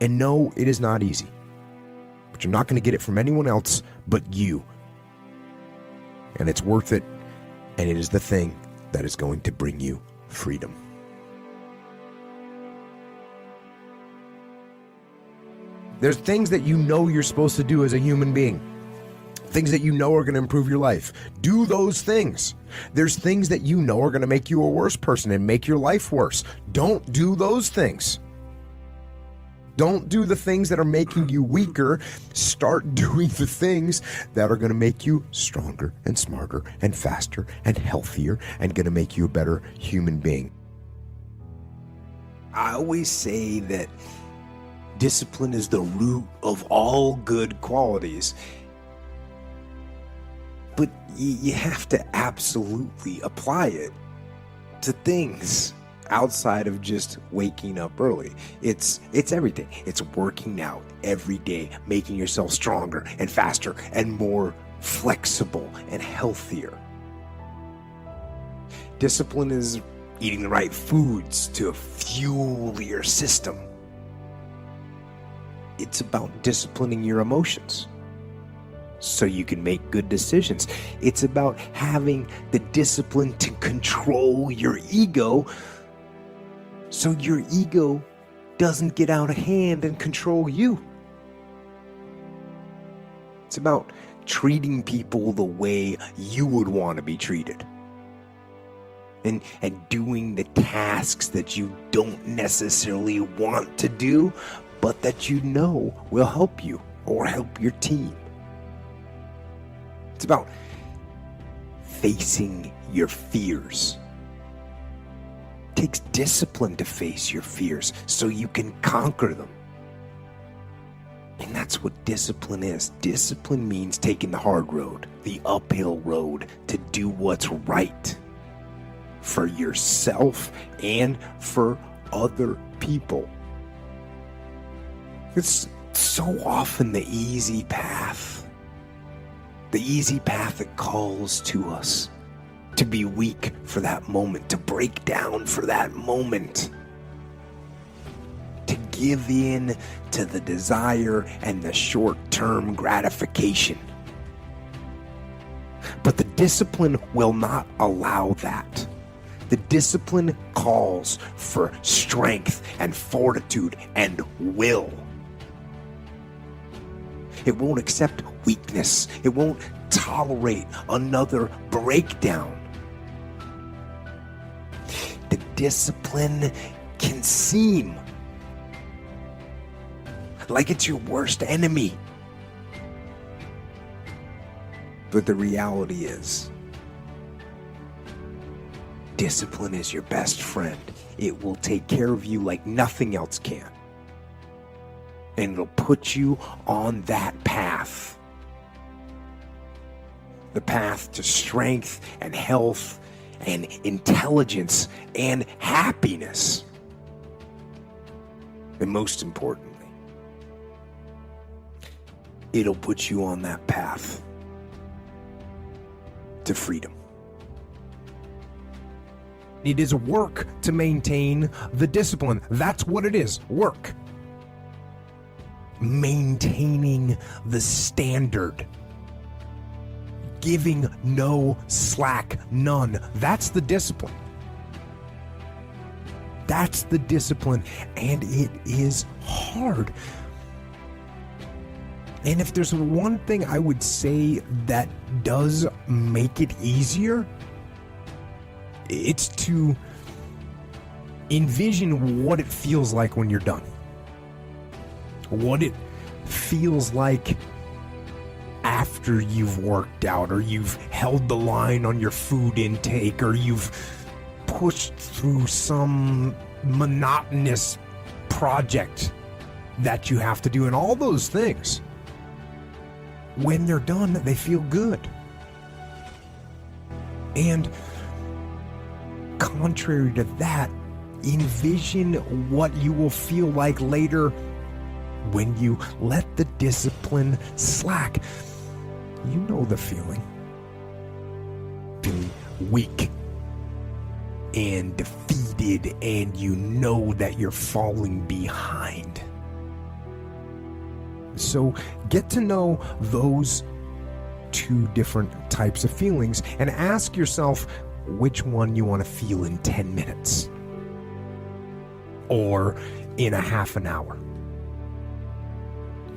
And no, it is not easy. But you're not going to get it from anyone else but you. And it's worth it. And it is the thing that is going to bring you freedom. There's things that you know you're supposed to do as a human being. Things that you know are going to improve your life. Do those things. There's things that you know are going to make you a worse person and make your life worse. Don't do those things. Don't do the things that are making you weaker. Start doing the things that are going to make you stronger and smarter and faster and healthier and going to make you a better human being. I always say that discipline is the root of all good qualities. But you have to absolutely apply it to things outside of just waking up early. It's everything. It's working out every day, making yourself stronger and faster and more flexible and healthier. Discipline is eating the right foods to fuel your system. It's about disciplining your emotions so you can make good decisions. It's about having the discipline to control your ego so your ego doesn't get out of hand and control you. It's about treating people the way you would want to be treated. And doing the tasks that you don't necessarily want to do, but that you know will help you or help your team. It's about facing your fears. It takes discipline to face your fears so you can conquer them. And that's what discipline is. Discipline means taking the hard road, the uphill road, to do what's right for yourself and for other people. It's so often the easy path that calls to us to be weak for that moment, to break down for that moment, to give in to the desire and the short-term gratification. But the discipline will not allow that. The discipline calls for strength and fortitude and will. It won't accept weakness. It won't tolerate another breakdown. The discipline can seem like it's your worst enemy. But the reality is, discipline is your best friend. It will take care of you like nothing else can. And it'll put you on that path. The path to strength and health and intelligence and happiness. And most importantly, it'll put you on that path to freedom. It is work to maintain the discipline. That's what it is, work. Maintaining the standard. Giving no slack, none. That's the discipline. That's the discipline, and it is hard. And if there's one thing I would say that does make it easier, it's to envision what it feels like when you're done. What it feels like after you've worked out, or you've held the line on your food intake, or you've pushed through some monotonous project that you have to do, and all those things. When they're done, they feel good. And contrary to that, envision what you will feel like later when you let the discipline slack. You know the feeling. Feeling weak and defeated, and you know that you're falling behind. So get to know those two different types of feelings and ask yourself which one you want to feel in 10 minutes or in a half an hour.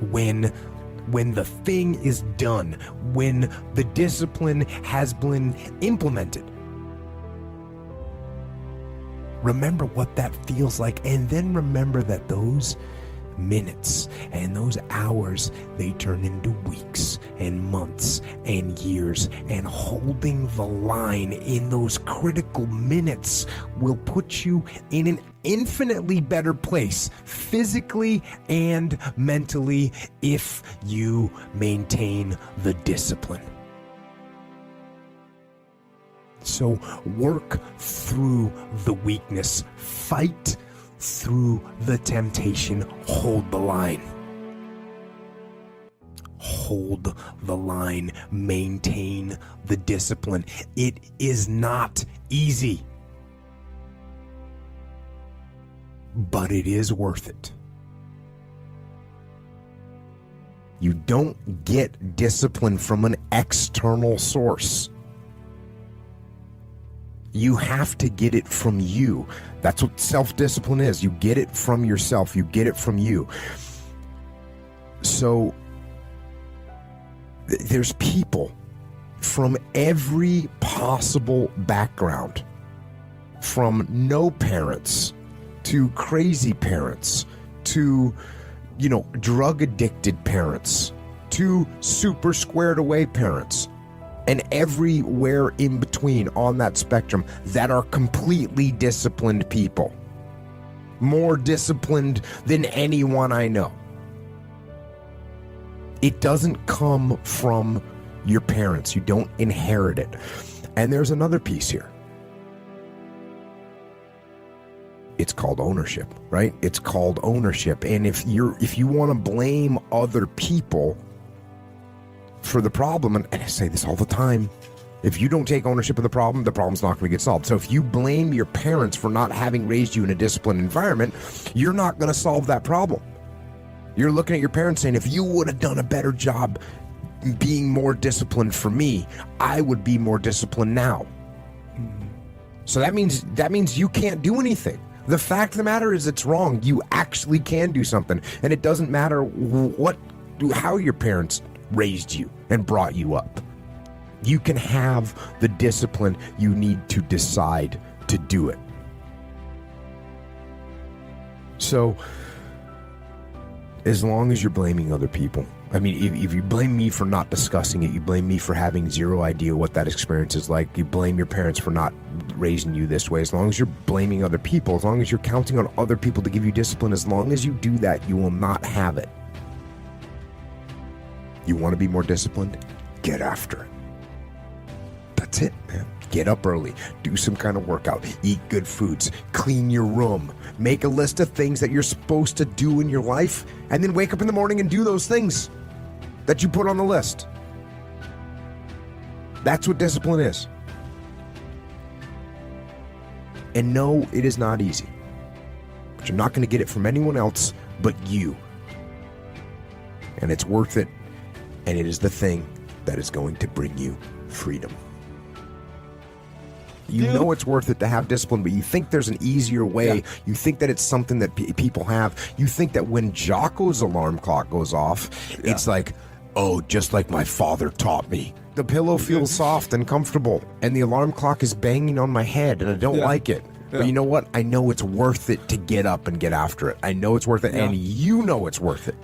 When the thing is done, when the discipline has been implemented, remember what that feels like, and then remember that those minutes and those hours, they turn into weeks and months and years, and holding the line in those critical minutes will put you in an infinitely better place physically and mentally if you maintain the discipline. So work through the weakness, fight through the temptation, hold the line. Hold the line, maintain the discipline. It is not easy, but it is worth it. You don't get discipline from an external source. You have to get it from you. That's what self-discipline is. You get it from yourself. You get it from you. So there's people from every possible background, from no parents to crazy parents to, drug addicted parents to super squared away parents, and everywhere in between on that spectrum that are completely disciplined people. More disciplined than anyone I know. It doesn't come from your parents. You don't inherit it. And there's another piece here. It's called ownership, right? It's called ownership. And if you want to blame other people for the problem, and I say this all the time, if you don't take ownership of the problem's not going to get solved. So if you blame your parents for not having raised you in a disciplined environment, you're not going to solve that problem. You're looking at your parents saying, if you would have done a better job being more disciplined for me, I would be more disciplined now. So that means you can't do anything. The fact of the matter is it's wrong. You actually can do something, and it doesn't matter how your parents raised you and brought you up. You can have the discipline you need to decide to do it. So as long as you're blaming other people, I mean, if you blame me for not discussing it, you blame me for having zero idea what that experience is like, you blame your parents for not raising you this way, as long as you're blaming other people, as long as you're counting on other people to give you discipline, as long as you do that, you will not have it. You want to be more disciplined? Get after it. That's it, man. Get up early, do some kind of workout, eat good foods, clean your room, make a list of things that you're supposed to do in your life, and then wake up in the morning and do those things that you put on the list. That's what discipline is. And no, it is not easy. But you're not going to get it from anyone else but you. And it's worth it. And it is the thing that is going to bring you freedom. You know it's worth it to have discipline, but you think there's an easier way. Yeah. You think that it's something that people have. You think that when Jocko's alarm clock goes off, it's like, oh, just like my father taught me. The pillow feels soft and comfortable, and the alarm clock is banging on my head, and I don't like it. Yeah. But you know what? I know it's worth it to get up and get after it. I know it's worth it, and you know it's worth it.